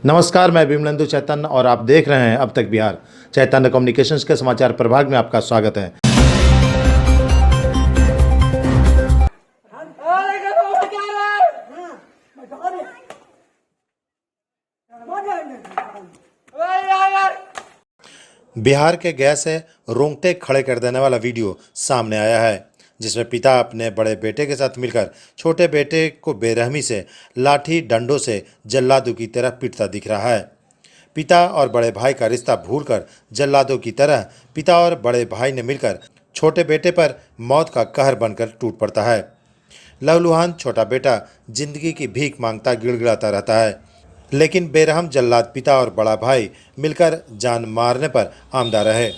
नमस्कार, मैं विमलेंदु चैतन्य और आप देख रहे हैं अब तक बिहार। चैतन्य कम्युनिकेशंस के समाचार प्रभाग में आपका स्वागत है। बिहार के गया से रोंगटे खड़े कर देने वाला वीडियो सामने आया है, जिसमें पिता अपने बड़े बेटे के साथ मिलकर छोटे बेटे को बेरहमी से लाठी डंडों से जल्लादों की तरह पीटता दिख रहा है। पिता और बड़े भाई का रिश्ता भूलकर जल्लादों की तरह पिता और बड़े भाई ने मिलकर छोटे बेटे पर मौत का कहर बनकर टूट पड़ता है। लहूलुहान छोटा बेटा जिंदगी की भीख मांगता गिड़गिड़ाता रहता है, लेकिन बेरहम जल्लाद पिता और बड़ा भाई मिलकर जान मारने पर आमदा रहे।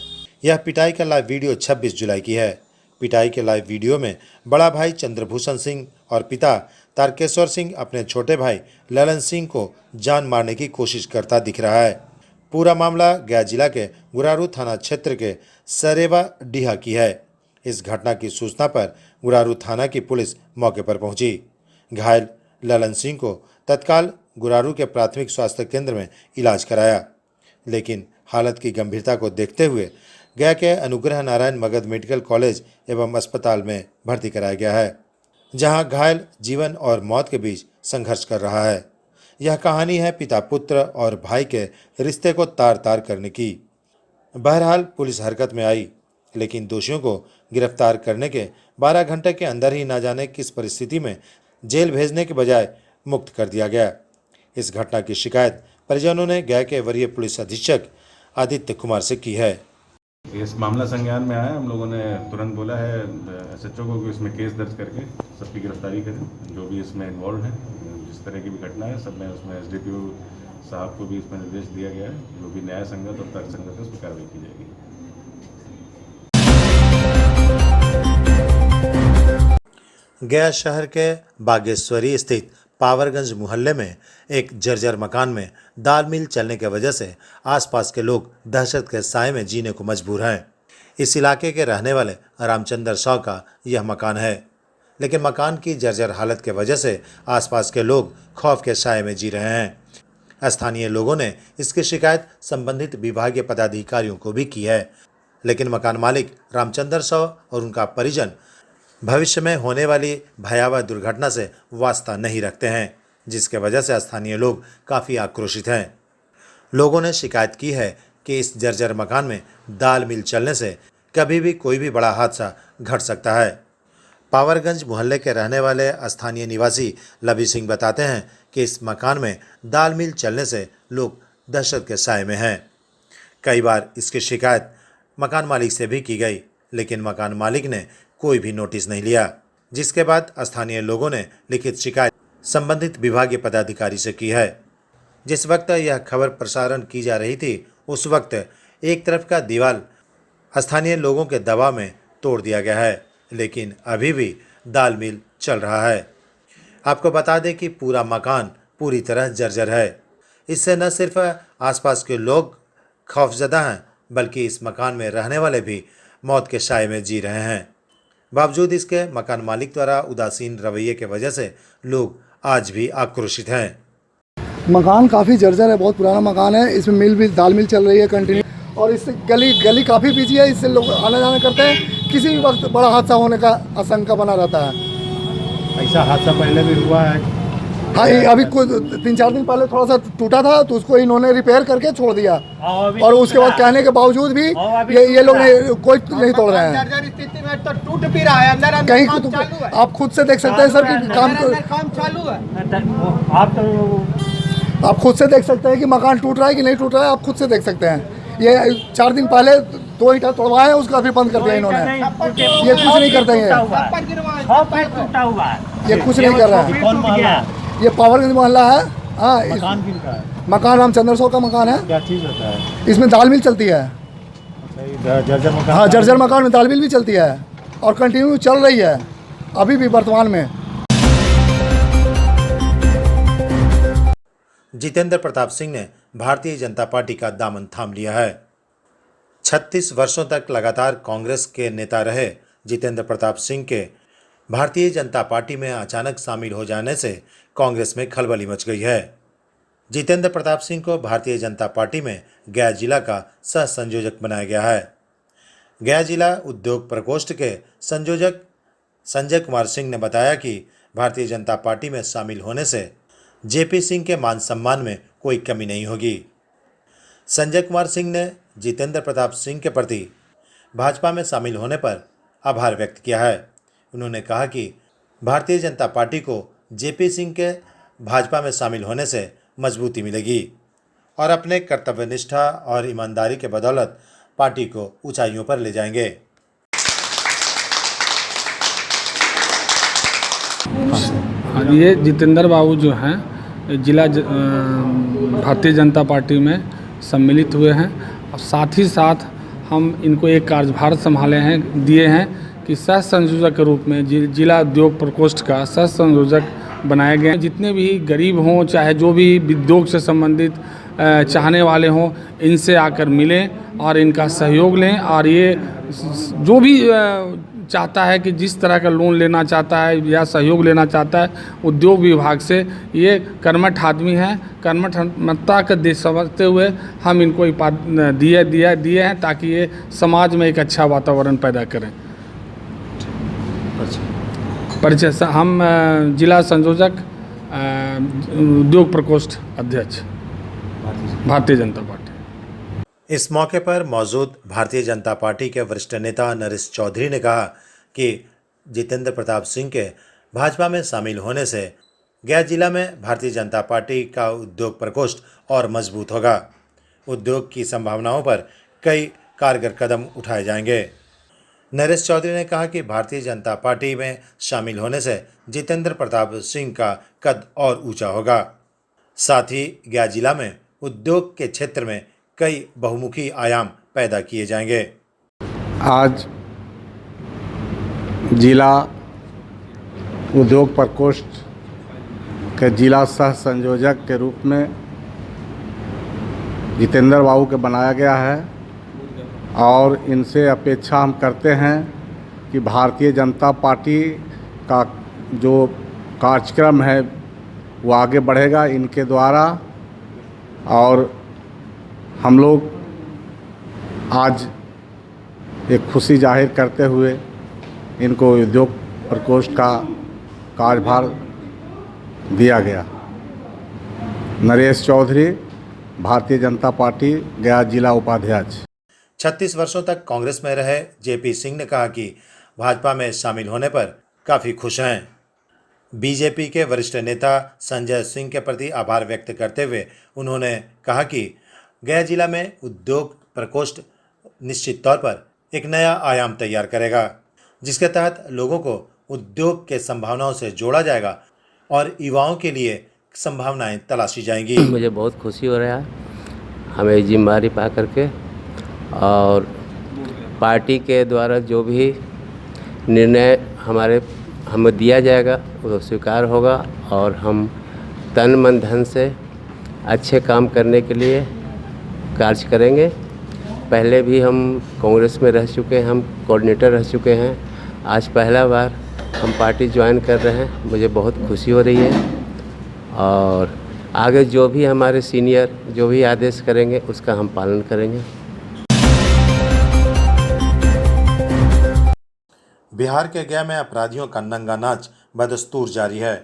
यह पिटाई का लाइव वीडियो 26 जुलाई की है। पिटाई के लाइव वीडियो में बड़ा भाई चंद्रभूषण सिंह और पिता तारकेश्वर सिंह अपने छोटे भाई ललन सिंह को जान मारने की कोशिश करता दिख रहा है। पूरा मामला गया जिला के गुरारू थाना क्षेत्र के सरेवा डीहा की है। इस घटना की सूचना पर गुरारू थाना की पुलिस मौके पर पहुंची। घायल ललन सिंह को तत्काल गुरारू के प्राथमिक स्वास्थ्य केंद्र में इलाज कराया, लेकिन हालत की गंभीरता को देखते हुए गया के अनुग्रह नारायण मगध मेडिकल कॉलेज एवं अस्पताल में भर्ती कराया गया है, जहां घायल जीवन और मौत के बीच संघर्ष कर रहा है। यह कहानी है पिता पुत्र और भाई के रिश्ते को तार तार करने की। बहरहाल पुलिस हरकत में आई, लेकिन दोषियों को गिरफ्तार करने के 12 घंटे के अंदर ही न जाने किस परिस्थिति में जेल भेजने के बजाय मुक्त कर दिया गया। इस घटना की शिकायत परिजनों ने गया के वरीय पुलिस अधीक्षक आदित्य कुमार से की है। इस मामला संज्ञान में आया, हम लोगों ने तुरंत बोला है एसएचओ को कि इसमें केस दर्ज करके सबकी गिरफ्तारी करें, जो भी इसमें इन्वॉल्व हैं। जिस तरह की भी घटना है सब में उसमें एसडीपीओ साहब को भी इसमें निर्देश दिया गया है, जो भी न्याय संगत और तर्क संगत है उस पर कार्रवाई की जाएगी। गया शहर के बागेश्वरी स्थित पावरगंज मोहल्ले में एक जर्जर मकान में दाल मिल चलने की वजह से आसपास के लोग दहशत के साए में जीने को मजबूर हैं। इस इलाके के रहने वाले रामचंद्र साव का यह मकान है, लेकिन मकान की जर्जर हालत के वजह से आसपास के लोग खौफ के साए में जी रहे हैं। स्थानीय लोगों ने इसकी शिकायत संबंधित विभागीय पदाधिकारियों को भी की है, लेकिन मकान मालिक रामचंद्र साव और उनका परिजन भविष्य में होने वाली भयावह दुर्घटना से वास्ता नहीं रखते हैं, जिसके वजह से स्थानीय लोग काफ़ी आक्रोशित हैं। लोगों ने शिकायत की है कि इस जर्जर मकान में दाल मिल चलने से कभी भी कोई भी बड़ा हादसा घट सकता है। पावरगंज मोहल्ले के रहने वाले स्थानीय निवासी लबी सिंह बताते हैं कि इस मकान में दाल मिल चलने से लोग दहशत के साए में हैं। कई बार इसकी शिकायत मकान मालिक से भी की गई, लेकिन मकान मालिक ने कोई भी नोटिस नहीं लिया, जिसके बाद स्थानीय लोगों ने लिखित शिकायत संबंधित विभागीय पदाधिकारी से की है। जिस वक्त यह खबर प्रसारण की जा रही थी, उस वक्त एक तरफ का दीवार स्थानीय लोगों के दबाव में तोड़ दिया गया है, लेकिन अभी भी दाल मिल चल रहा है। आपको बता दें कि पूरा मकान पूरी तरह जर्जर है। इससे न सिर्फ आसपास के लोग खौफजदा हैं, बल्कि इस मकान में रहने वाले भी मौत के साए में जी रहे हैं। बावजूद इसके मकान मालिक द्वारा उदासीन रवैये के वजह से लोग आज भी आक्रोशित हैं। मकान काफ़ी जर्जर है, बहुत पुराना मकान है। इसमें मिल भी दाल मिल चल रही है कंटिन्यू, और इससे गली काफ़ी बिजी है। इससे लोग आना जाना करते हैं। किसी भी वक्त बड़ा हादसा होने का आशंका बना रहता है। ऐसा हादसा पहले भी हुआ है? हाँ, अभी कुछ 3-4 दिन पहले थोड़ा सा टूटा था, तो उसको इन्होंने रिपेयर करके छोड़ दिया, और उसके बाद कहने के बावजूद भी ये लोग कोई नहीं तोड़ रहे हैं। स्थिति में तो टूट भी रहा है, अंदर कहीं आप खुद से देख सकते हैं सर कि काम चालू है। आप खुद से देख सकते हैं कि मकान टूट रहा है कि नहीं टूट रहा है। आप खुद से देख सकते हैं। ये 4 दिन पहले 2 ईंटा तोड़वाए हैं, उसका भी बंद कर दिया इन्होंने। ये कुछ नहीं करते हैं, ये कुछ नहीं कर रहा है। कौन मोहल्ला है? ये पावरगंज मोहल्ला है। हाँ, मकान किनका है? मकान रामचंद्र साव का मकान है। क्या चीज़ होता है? इसमें दाल मिल चलती है। जर्जर मकान? हाँ, जर्जर मकान में दाल मिल भी चलती है और कंटिन्यू चल रही है अभी भी वर्तमान में। जितेंद्र प्रताप सिंह ने भारतीय जनता पार्टी का दामन थाम लिया है। 36 वर्षों तक लगातार कांग्रेस के नेता रहे जितेंद्र प्रताप सिंह के भारतीय जनता पार्टी में अचानक शामिल हो जाने से कांग्रेस में खलबली मच गई है। जितेंद्र प्रताप सिंह को भारतीय जनता पार्टी में गया जिला का सह संयोजक बनाया गया है। गया जिला उद्योग प्रकोष्ठ के संयोजक संजय कुमार सिंह ने बताया कि भारतीय जनता पार्टी में शामिल होने से जेपी सिंह के मान सम्मान में कोई कमी नहीं होगी। संजय कुमार सिंह ने जितेंद्र प्रताप सिंह के प्रति भाजपा में शामिल होने पर आभार व्यक्त किया है। उन्होंने कहा कि भारतीय जनता पार्टी को जेपी सिंह के भाजपा में शामिल होने से मजबूती मिलेगी और अपने कर्तव्यनिष्ठा और ईमानदारी के बदौलत पार्टी को ऊंचाइयों पर ले जाएंगे। ये जितेंद्र बाबू जो हैं जिला भारतीय जनता पार्टी में सम्मिलित हुए हैं और साथ ही साथ हम इनको एक कार्यभार दिए हैं कि सह संयोजक के रूप में जिला उद्योग प्रकोष्ठ का सह संयोजक बनाए गए हैं। जितने भी गरीब हों चाहे जो भी उद्योग से संबंधित चाहने वाले हों, इनसे आकर मिलें और इनका सहयोग लें। और ये जो भी चाहता है कि जिस तरह का लोन लेना चाहता है या सहयोग लेना चाहता है उद्योग विभाग से, ये कर्मठ आदमी हैं। कर्मठता का समझते हुए हम इनको दिए हैं ताकि ये समाज में एक अच्छा वातावरण पैदा करें। परिचय हम जिला संयोजक उद्योग प्रकोष्ठ अध्यक्ष भारतीय जनता पार्टी। इस मौके पर मौजूद भारतीय जनता पार्टी के वरिष्ठ नेता नरेश चौधरी ने कहा कि जितेंद्र प्रताप सिंह के भाजपा में शामिल होने से गया जिला में भारतीय जनता पार्टी का उद्योग प्रकोष्ठ और मजबूत होगा। उद्योग की संभावनाओं पर कई कारगर कदम उठाए जाएंगे। नरेश चौधरी ने कहा कि भारतीय जनता पार्टी में शामिल होने से जितेंद्र प्रताप सिंह का कद और ऊंचा होगा। साथ ही गया जिला में उद्योग के क्षेत्र में कई बहुमुखी आयाम पैदा किए जाएंगे। आज जिला उद्योग प्रकोष्ठ के जिला सह संयोजक के रूप में जितेंद्र बाबू के बनाया गया है और इनसे अपेक्षा हम करते हैं कि भारतीय जनता पार्टी का जो कार्यक्रम है वो आगे बढ़ेगा इनके द्वारा। और हम लोग आज एक खुशी जाहिर करते हुए इनको उद्योग प्रकोष्ठ का कार्यभार दिया गया। नरेश चौधरी, भारतीय जनता पार्टी गया जिला उपाध्यक्ष। 36 वर्षों तक कांग्रेस में रहे जेपी सिंह ने कहा कि भाजपा में शामिल होने पर काफ़ी खुश हैं। बीजेपी के वरिष्ठ नेता संजय सिंह के प्रति आभार व्यक्त करते हुए उन्होंने कहा कि गया जिला में उद्योग प्रकोष्ठ निश्चित तौर पर एक नया आयाम तैयार करेगा, जिसके तहत लोगों को उद्योग के संभावनाओं से जोड़ा जाएगा और युवाओं के लिए संभावनाएं तलाशी जाएंगी। मुझे बहुत खुशी हो रहा है हमें जिम्मेदारी पा करके, और पार्टी के द्वारा जो भी निर्णय हमें दिया जाएगा वो स्वीकार होगा और हम तन मन धन से अच्छे काम करने के लिए कार्य करेंगे। पहले भी हम कांग्रेस में रह चुके हैं, हम कोऑर्डिनेटर रह चुके हैं। आज पहला बार हम पार्टी ज्वाइन कर रहे हैं, मुझे बहुत खुशी हो रही है। और आगे जो भी हमारे सीनियर जो भी आदेश करेंगे उसका हम पालन करेंगे। बिहार के गया में अपराधियों का नंगा नाच बदस्तूर जारी है।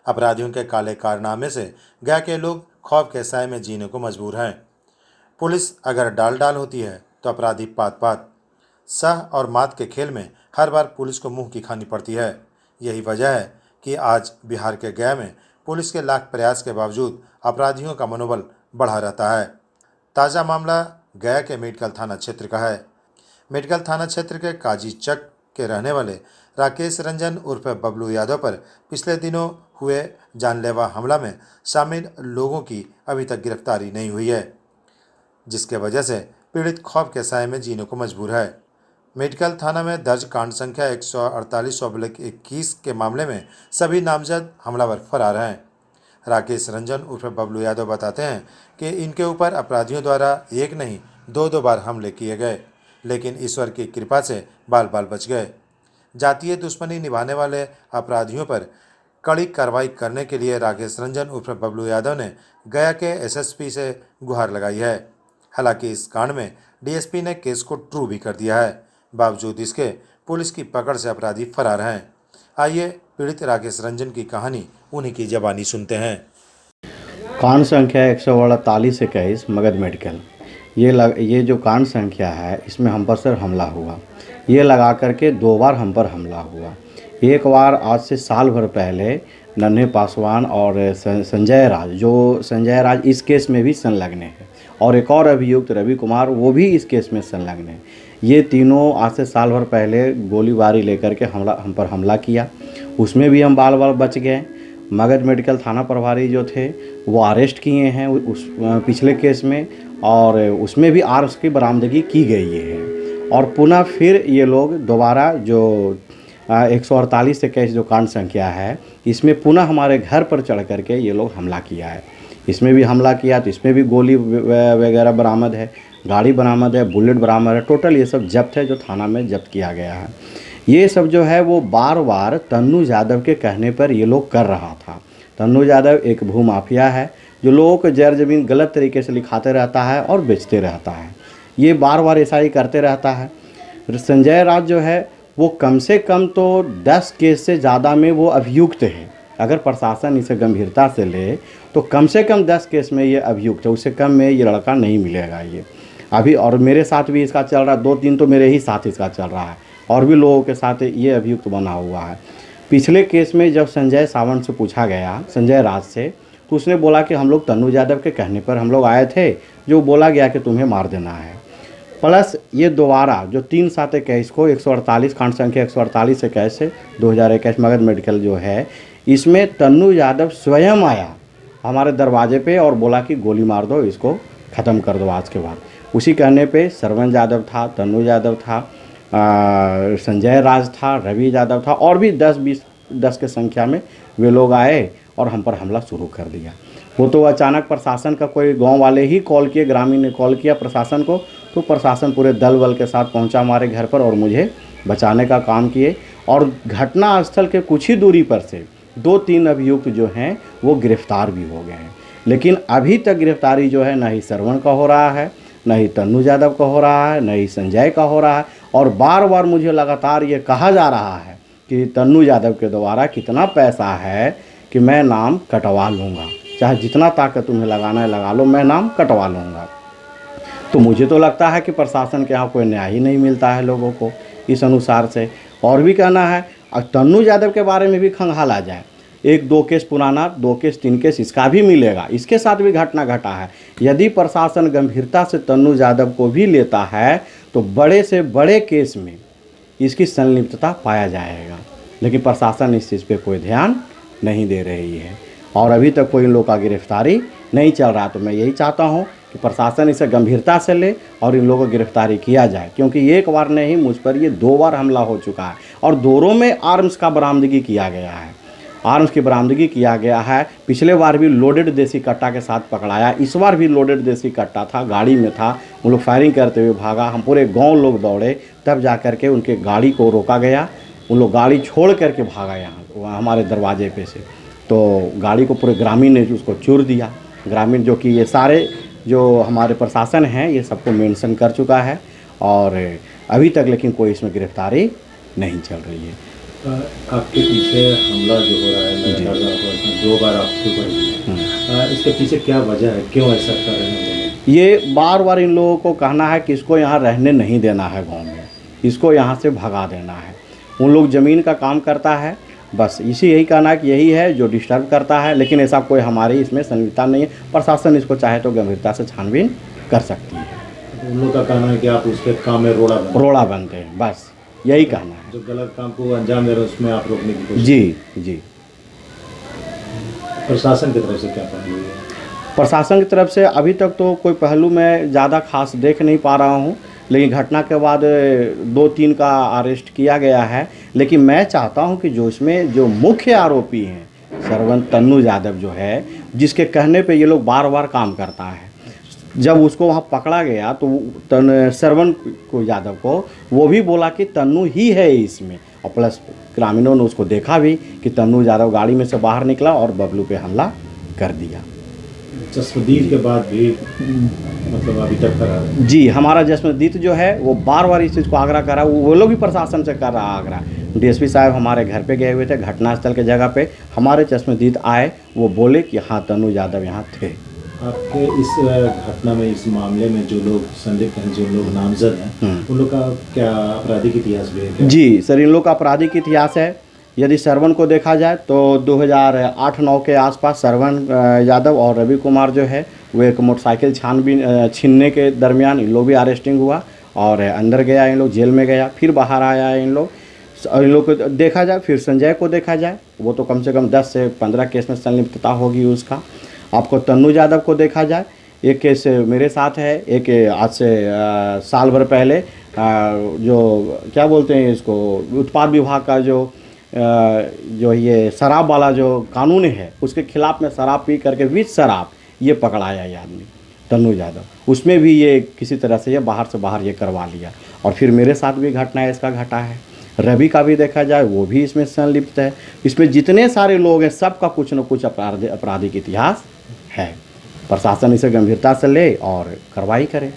अपराधियों के काले कारनामे से गया के लोग खौफ के साए में जीने को मजबूर हैं। पुलिस अगर डाल होती है तो अपराधी पात सह और मात के खेल में हर बार पुलिस को मुंह की खानी पड़ती है। यही वजह है कि आज बिहार के गया में पुलिस के लाख प्रयास के बावजूद अपराधियों का मनोबल बढ़ा रहता है। ताज़ा मामला गया के मेडिकल थाना क्षेत्र का है। मेडिकल थाना क्षेत्र के काजी चक के रहने वाले राकेश रंजन उर्फ बबलू यादव पर पिछले दिनों हुए जानलेवा हमला में शामिल लोगों की अभी तक गिरफ्तारी नहीं हुई है, जिसके वजह से पीड़ित खौफ के साए में जीने को मजबूर है। मेडिकल थाना में दर्ज कांड संख्या 148/21 के मामले में सभी नामजद हमलावर फरार हैं। राकेश रंजन उर्फ बबलू यादव बताते हैं कि इनके ऊपर अपराधियों द्वारा एक नहीं दो बार हमले किए गए, लेकिन ईश्वर की कृपा से बाल बाल बच गए। जातीय दुश्मनी निभाने वाले अपराधियों पर कड़ी कार्रवाई करने के लिए राकेश रंजन उर्फ बबलू यादव ने गया के एसएसपी से गुहार लगाई है। हालांकि इस कांड में डीएसपी ने केस को ट्रू भी कर दिया है। बावजूद इसके पुलिस की पकड़ से अपराधी फरार हैं। आइए पीड़ित राकेश रंजन की कहानी उन्हीं की जबानी सुनते हैं। कांड संख्या 148-21 मगध मेडिकल। ये जो कांड संख्या है इसमें हम पर सर हमला हुआ। ये लगा करके 2 बार हम पर हमला हुआ। एक बार आज से साल भर पहले नन्हे पासवान और संजय राज इस केस में भी संलग्न है, और एक और अभियुक्त रवि कुमार वो भी इस केस में संलग्न है। ये तीनों आज से साल भर पहले गोलीबारी लेकर के हम पर हमला किया। उसमें भी हम बाल बच गए। मगध मेडिकल थाना प्रभारी जो थे वो अरेस्ट किए हैं उस पिछले केस में, और उसमें भी आर्म्स की बरामदगी की गई है। और पुनः फिर ये लोग दोबारा जो 148-21 जो कांड संख्या है इसमें पुनः हमारे घर पर चढ़ करके ये लोग हमला किया है। इसमें भी हमला किया तो इसमें भी गोली वगैरह बरामद है, गाड़ी बरामद है, बुलेट बरामद है। टोटल ये सब जब्त है जो थाना में जब्त किया गया है। ये सब जो है वो बार बार तन्नू यादव के कहने पर ये लोग कर रहा था। तन्नू यादव एक भूमाफिया है जो लोगों को जर ज़मीन गलत तरीके से लिखाते रहता है और बेचते रहता है। ये बार बार ऐसा ही करते रहता है। संजय राज जो है वो कम से कम तो 10 केस से ज़्यादा में वो अभियुक्त है। अगर प्रशासन इसे गंभीरता से ले तो कम से कम 10 केस में ये अभियुक्त है, उससे कम में ये लड़का नहीं मिलेगा ये अभी। और मेरे साथ भी इसका चल रहा है, 2-3 तो मेरे ही साथ इसका चल रहा है, और भी लोगों के साथ ये अभियुक्त बना हुआ है। पिछले केस में जब संजय सावंत से पूछा गया, संजय राज से, तो उसने बोला कि हम लोग तन्नू यादव के कहने पर हम लोग आए थे, जो बोला गया कि तुम्हें मार देना है। प्लस ये दोबारा जो 3/7-21 को 148 कांड संख्या 148-21 से 2021 मगध मेडिकल जो है इसमें तन्नू यादव स्वयं आया हमारे दरवाजे पे और बोला कि गोली मार दो, इसको ख़त्म कर दो आज के बाद। उसी कहने पे सरवन यादव था, तन्नू यादव था, संजय राज था, रवि यादव था, और भी 10 के संख्या में वे लोग आए और हम पर हमला शुरू कर दिया। वो तो अचानक प्रशासन का कोई गांव वाले ही कॉल किए, ग्रामीण ने कॉल किया प्रशासन को, तो प्रशासन पूरे दल बल के साथ पहुंचा हमारे घर पर और मुझे बचाने का काम किए। और घटना स्थल के कुछ ही दूरी पर से 2-3 अभियुक्त जो हैं वो गिरफ्तार भी हो गए हैं। लेकिन अभी तक गिरफ्तारी जो है न ही सरवण का हो रहा है, न ही तन्नू यादव का हो रहा है, न ही संजय का हो रहा है। और बार बार मुझे लगातार ये कहा जा रहा है कि तन्नू यादव के द्वारा कितना पैसा है कि मैं नाम कटवा लूँगा, चाहे जितना ताकत तुम्हें लगाना है लगा लो, मैं नाम कटवा लूँगा। तो मुझे तो लगता है कि प्रशासन के यहाँ कोई न्याय ही नहीं मिलता है लोगों को इस अनुसार से। और भी कहना है, तन्नू यादव के बारे में भी खंगाला जाए, 1-2 केस पुराना, 2 केस 3 केस इसका भी मिलेगा, इसके साथ भी घटना घटा है। यदि प्रशासन गंभीरता से तन्नू यादव को भी लेता है तो बड़े से बड़े केस में इसकी संलिप्तता पाया जाएगा। लेकिन प्रशासन इस चीज़ पे कोई ध्यान नहीं दे रही है और अभी तक कोई इन लोग का गिरफ्तारी नहीं चल रहा। तो मैं यही चाहता हूँ कि प्रशासन इसे गंभीरता से ले और इन लोगों को गिरफ्तारी किया जाए, क्योंकि एक बार नहीं मुझ पर ये 2 बार हमला हो चुका है और दोनों में आर्म्स का बरामदगी किया गया है। आर्म्स की बरामदगी किया गया है। पिछले बार भी लोडेड देसी कट्टा के साथ पकड़ाया, इस बार भी लोडेड देसी कट्टा था, गाड़ी में था, उन लोग फायरिंग करते हुए भागा। हम पूरे गांव लोग दौड़े, तब जा कर के उनके गाड़ी को रोका गया। उन लोग गाड़ी छोड़ करके भागा यहाँ हमारे दरवाजे पे से, तो गाड़ी को पूरे ग्रामीण ने उसको चूर दिया। ग्रामीण जो कि ये सारे जो हमारे प्रशासन हैं ये सबको मेंशन कर चुका है और अभी तक लेकिन कोई इसमें गिरफ्तारी नहीं चल रही है। आपके पीछे हमला जो हो रहा है 2 बार आपके ऊपर, इसके पीछे क्या वजह है, क्यों ऐसा कर रहे हैं? ये बार बार इन लोगों को कहना है कि इसको यहाँ रहने नहीं देना है, गांव में इसको यहाँ से भगा देना है। उन लोग ज़मीन का काम करता है, बस इसी यही कहना कि यही है जो डिस्टर्ब करता है। लेकिन ऐसा कोई हमारी इसमें संलिप्तता नहीं है। प्रशासन इसको चाहे तो गंभीरता से छानबीन कर सकती है। उन लोग का कहना है कि आप उसके काम में रोड़ा बनते हैं, बस यही कहना है। जो गलत काम को अंजाम दे रहे हैं उसमें आप रोकने की कोशिश। जी प्रशासन की तरफ से क्या पहलू है? प्रशासन की तरफ से अभी तक तो कोई पहलू मैं ज़्यादा खास देख नहीं पा रहा हूँ, लेकिन घटना के बाद 2-3 का अरेस्ट किया गया है। लेकिन मैं चाहता हूं कि जो इसमें जो मुख्य आरोपी हैं सरवन तन्नू यादव जो है, जिसके कहने पे ये लोग बार बार काम करता है, जब उसको वहां पकड़ा गया तो सरवन को यादव को वो भी बोला कि तन्नू ही है इसमें, और प्लस ग्रामीणों ने उसको देखा भी कि तन्नू यादव गाड़ी में से बाहर निकला और बबलू पे हमला कर दिया। जसवंतीत के बाद भी मतलब अभी तक करा रहे हैं। जी, हमारा जसवंतीत जो है वो बार बार इस चीज़ को आग्रह करा, वो लोग भी प्रशासन से कर रहा आग्रह। डीएसपी साहब हमारे घर पे गए हुए थे, घटनास्थल के जगह पे हमारे जसवंतीत आए, वो बोले कि हाँ तन्नू यादव यहाँ थे। आपके इस घटना में, इस मामले में जो लोग संदिग्ध हैं, जो लोग नामजद हैं, उन लोग का क्या आपराधिक इतिहास भी है क्या? जी सर, इन लोग का आपराधिक इतिहास है। यदि श्रवण को देखा जाए तो 2008-9 के आसपास श्रवण यादव और रवि कुमार जो है वो एक मोटरसाइकिल छीनने के दरमियान इन लोग भी अरेस्टिंग हुआ और अंदर गया, इन लोग जेल में गया, फिर बाहर आया इन लोग को देखा जाए। फिर संजय को देखा जाए, वो तो कम से कम 10 से 15 केस में संलिप्तता होगी उसका। आपको तन्नू यादव को देखा जाए, एक केस मेरे साथ है, एक आज से साल भर पहले जो क्या बोलते हैं इसको, उत्पाद विभाग का जो ये शराब वाला जो कानून है उसके खिलाफ में शराब पी करके विद शराब ये पकड़ाया ये आदमी तन्नू यादव, उसमें भी ये किसी तरह से ये बाहर से बाहर ये करवा लिया। और फिर मेरे साथ भी घटना इसका घटा है। रवि का भी देखा जाए वो भी इसमें संलिप्त है। इसमें जितने सारे लोग हैं सबका कुछ न कुछ आपराधिक इतिहास है। प्रशासन इसे गंभीरता से ले और कार्रवाई करे।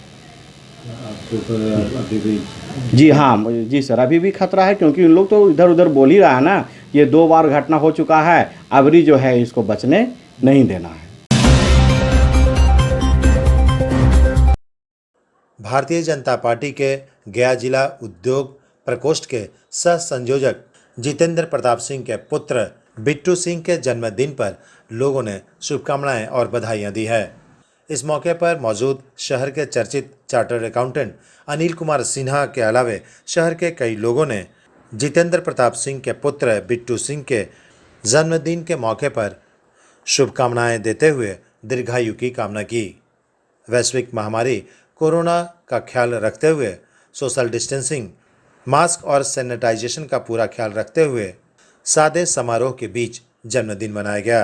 जी हाँ जी सर, अभी भी खतरा है, क्योंकि उन लोग तो इधर उधर बोल ही रहा है ना, ये 2 बार घटना हो चुका है, अबरी जो है इसको बचने नहीं देना है। भारतीय जनता पार्टी के गया जिला उद्योग प्रकोष्ठ के सह संयोजक जितेंद्र प्रताप सिंह के पुत्र बिट्टू सिंह के जन्मदिन पर लोगों ने शुभकामनाएं और बधाइयां दी है। इस मौके पर मौजूद शहर के चर्चित चार्टर्ड अकाउंटेंट अनिल कुमार सिन्हा के अलावे शहर के कई लोगों ने जितेंद्र प्रताप सिंह के पुत्र बिट्टू सिंह के जन्मदिन के मौके पर शुभकामनाएं देते हुए दीर्घायु की कामना की। वैश्विक महामारी कोरोना का ख्याल रखते हुए सोशल डिस्टेंसिंग, मास्क और सैनिटाइजेशन का पूरा ख्याल रखते हुए सादे समारोह के बीच जन्मदिन मनाया गया।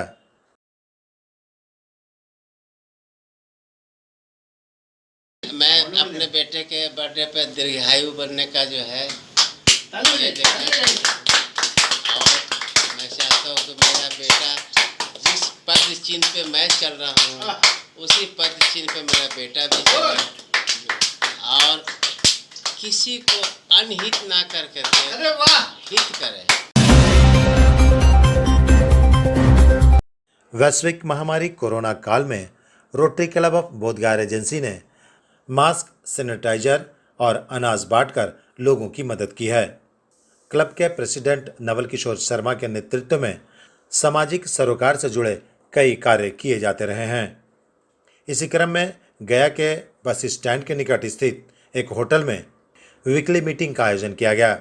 मैं अपने बेटे के बर्थडे पे दीर्घायु बनने का जो है और मैं चाहता हूँ कि मेरा बेटा जिस पद चिन्ह पे मैं चल रहा हूँ उसी पद चिन्ह पे मेरा बेटा भी चले और किसी को अनहित ना करके हित करे। वैश्विक महामारी कोरोना काल में Rotary Club of Bodhgaya agency ने मास्क, सैनिटाइजर और अनाज बांटकर लोगों की मदद की है। क्लब के प्रेसिडेंट नवल किशोर शर्मा के नेतृत्व में सामाजिक सरोकार से जुड़े कई कार्य किए जाते रहे हैं। इसी क्रम में गया के बस स्टैंड के निकट स्थित एक होटल में वीकली मीटिंग का आयोजन किया गया।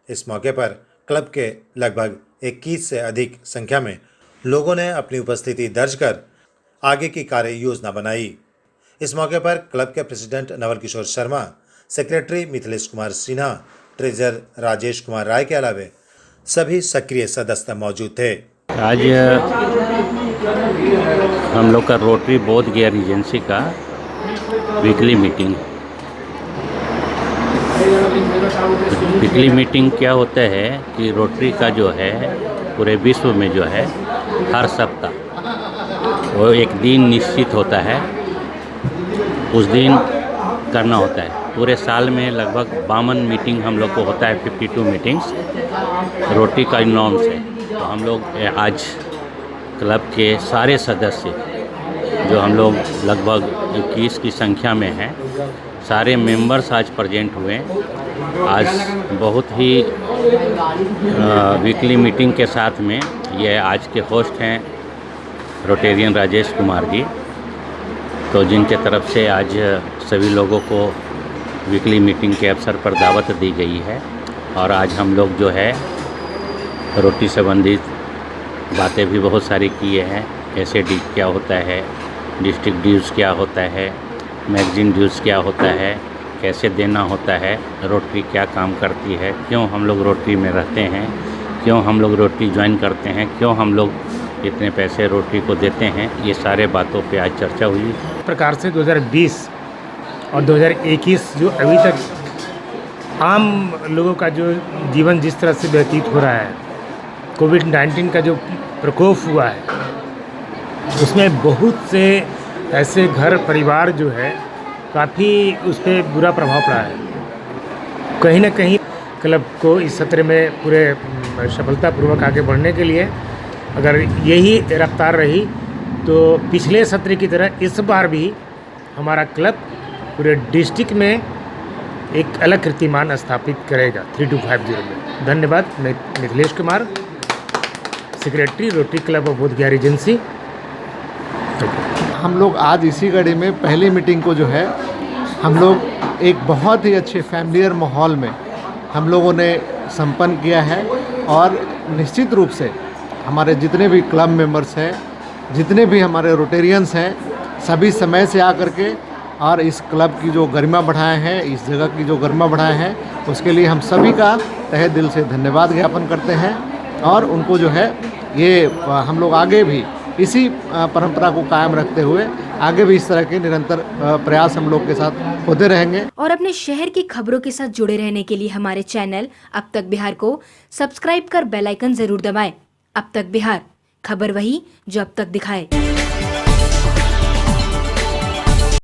इस मौके पर क्लब के लगभग 21 से अधिक संख्या में लोगों ने अपनी उपस्थिति दर्ज कर आगे की कार्य योजना बनाई। इस मौके पर क्लब के president Naval Kishore Sharma, secretary Mithilesh Kumar Sinha, treasure Rajesh Kumar Rai के अलावे सभी सक्रिय सदस्य मौजूद थे। आज हम लोग का रोटरी बोधगया एजेंसी का वीकली मीटिंग। वीकली मीटिंग क्या होता है कि रोटरी का जो है पूरे विश्व में जो है हर सप्ताह वो एक दिन निश्चित होता है, उस दिन करना होता है। पूरे साल में लगभग 52 मीटिंग हम लोग को होता है, 52 मीटिंग्स रोटरी का नॉर्म्स है। तो हम लोग आज क्लब के सारे सदस्य जो हम लोग लगभग 21 की संख्या में हैं, सारे मेंबर्स आज प्रेजेंट हुए। आज बहुत ही वीकली मीटिंग के साथ में ये आज के होस्ट हैं रोटेरियन राजेश कुमार जी, तो जिनके तरफ से आज सभी लोगों को वीकली मीटिंग के अवसर पर दावत दी गई है। और आज हम लोग जो है रोटी संबंधित बातें भी बहुत सारी किए हैं। एसएडी क्या होता है, डिस्ट्रिक्ट ड्यूज़ क्या होता है, मैगजीन ड्यूज़ क्या होता है, कैसे देना होता है, रोटरी क्या काम करती है, क्यों हम लोग रोटरी में रहते हैं, क्यों हम लोग रोटरी ज्वाइन करते हैं, क्यों हम लोग इतने पैसे रोटरी को देते हैं, ये सारे बातों पे आज चर्चा हुई। इस प्रकार से 2020 और 2021 जो अभी तक आम लोगों का जो जीवन जिस तरह से व्यतीत हो रहा है, कोविड-19 का जो प्रकोप हुआ है, उसमें बहुत से ऐसे घर परिवार जो है काफ़ी उस पर बुरा प्रभाव पड़ा है। कहीं ना कहीं क्लब को इस सत्र में पूरे सफलतापूर्वक आगे बढ़ने के लिए अगर यही रफ्तार रही तो पिछले सत्र की तरह इस बार भी हमारा क्लब पूरे डिस्ट्रिक्ट में एक अलग कीर्तिमान स्थापित करेगा 3250 में। धन्यवाद। मैं Mithilesh Kumar, secretary Rotary Club of Bodhgaya regency. हम लोग आज इसी कड़ी में पहली मीटिंग को जो है हम लोग एक बहुत ही अच्छे फैमिलियर माहौल में हम लोगों ने संपन्न किया है और निश्चित रूप से हमारे जितने भी क्लब मेंबर्स हैं, जितने भी हमारे रोटेरियंस हैं, सभी समय से आकर के और इस क्लब की जो गरिमा बढ़ाए हैं, इस जगह की जो गरिमा बढ़ाए हैं, उसके लिए हम सभी का तहे दिल से धन्यवाद ज्ञापन करते हैं और उनको जो है ये हम लोग आगे भी इसी परंपरा को कायम रखते हुए आगे भी इस तरह के निरंतर प्रयास हम लोग के साथ होते रहेंगे। और अपने शहर की खबरों के साथ जुड़े रहने के लिए हमारे चैनल अब तक बिहार को सब्सक्राइब कर बेल आइकन जरूर दबाएं। अब तक बिहार, खबर वही जो अब तक दिखाए।